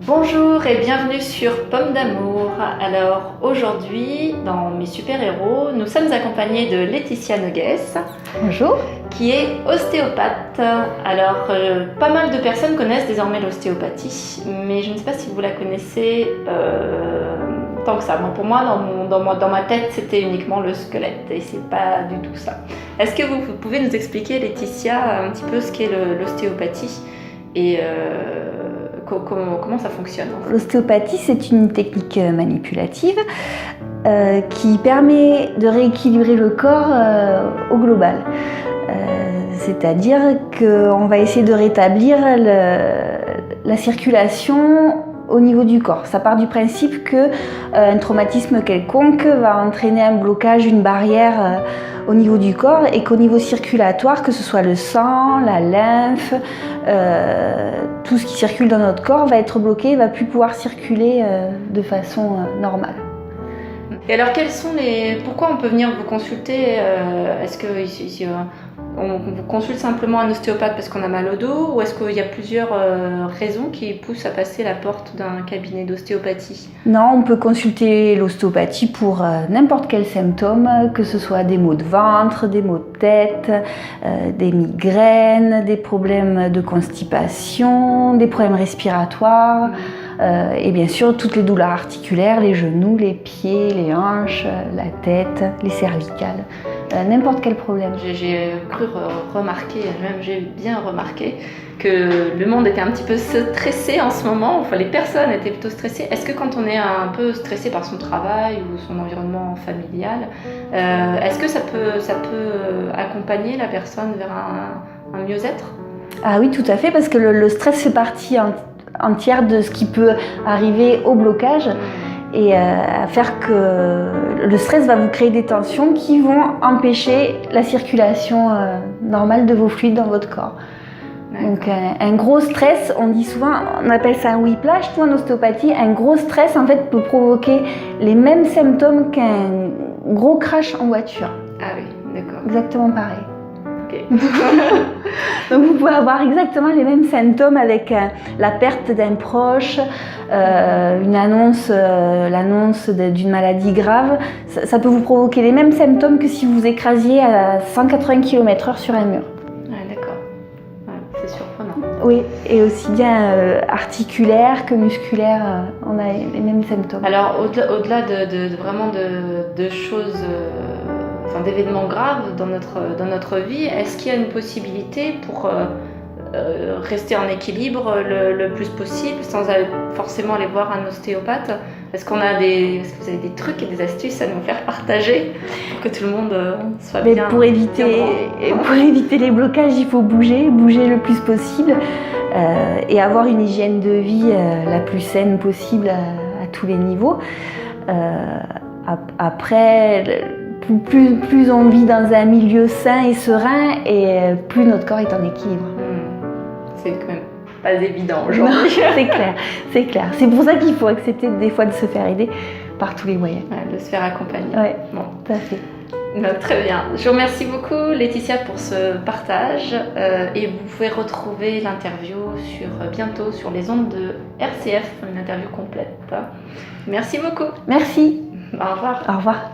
Bonjour et bienvenue sur Pomme d'amour. Alors aujourd'hui, dans mes super-héros, nous sommes accompagnés de Laetitia Nogues. Bonjour. Qui est ostéopathe. Alors, pas mal de personnes connaissent désormais l'ostéopathie, mais je ne sais pas si vous la connaissez tant que ça. Bon, pour moi, dans ma tête, c'était uniquement le squelette et c'est pas du tout ça. Est-ce que vous pouvez nous expliquer, Laetitia, un petit peu ce qu'est l'ostéopathie et comment ça fonctionne en fait? L'ostéopathie, c'est une technique manipulative qui permet de rééquilibrer le corps au global. C'est-à-dire qu'on va essayer de rétablir la circulation au niveau du corps. Ça part du principe qu'un traumatisme quelconque va entraîner un blocage, une barrière au niveau du corps et qu'au niveau circulatoire, que ce soit le sang, la lymphe, tout ce qui circule dans notre corps va être bloqué, va plus pouvoir circuler de façon normale. Et alors, pourquoi on peut venir vous consulter? Est-ce que on vous consulte simplement un ostéopathe parce qu'on a mal au dos, ou est-ce qu'il y a plusieurs raisons qui poussent à passer la porte d'un cabinet d'ostéopathie? Non, on peut consulter l'ostéopathie pour n'importe quel symptôme, que ce soit des maux de ventre, des maux de tête, des migraines, des problèmes de constipation, des problèmes respiratoires. Et bien sûr toutes les douleurs articulaires, les genoux, les pieds, les hanches, la tête, les cervicales, n'importe quel problème. J'ai cru remarquer, même j'ai bien remarqué que le monde était un petit peu stressé en ce moment, enfin les personnes étaient plutôt stressées. Est-ce que quand on est un peu stressé par son travail ou son environnement familial, est-ce que ça peut accompagner la personne vers un mieux-être? Ah oui, tout à fait, parce que le stress fait partie entière de ce qui peut arriver au blocage et à faire que le stress va vous créer des tensions qui vont empêcher la circulation normale de vos fluides dans votre corps. Donc un gros stress, on dit souvent, on appelle ça un whiplash, tout en ostéopathie, un gros stress en fait peut provoquer les mêmes symptômes qu'un gros crash en voiture. Ah oui, d'accord. Exactement pareil. Donc vous pouvez avoir exactement les mêmes symptômes avec la perte d'un proche, l'annonce d'une maladie grave. Ça peut vous provoquer les mêmes symptômes que si vous écrasiez à 180 km/h sur un mur. Ouais, d'accord. Ouais, c'est surprenant. Oui, et aussi bien articulaire que musculaire, on a les mêmes symptômes. Alors au-delà de choses... d'événements graves dans notre vie, est-ce qu'il y a une possibilité pour rester en équilibre le plus possible sans forcément aller voir un ostéopathe? Est-ce que vous avez des trucs et des astuces à nous faire partager pour que tout le monde soit bien? Pour éviter les blocages, il faut bouger le plus possible et avoir une hygiène de vie la plus saine possible à tous les niveaux. Après, plus on vit dans un milieu sain et serein, et plus notre corps est en équilibre. C'est quand même pas évident aujourd'hui. C'est clair. C'est pour ça qu'il faut accepter des fois de se faire aider par tous les moyens. Ouais, de se faire accompagner. Oui, bon. Tout à fait. Très bien. Je vous remercie beaucoup, Laetitia, pour ce partage. Et vous pouvez retrouver l'interview bientôt sur les ondes de RCF, une interview complète. Merci beaucoup. Merci. Au revoir. Au revoir.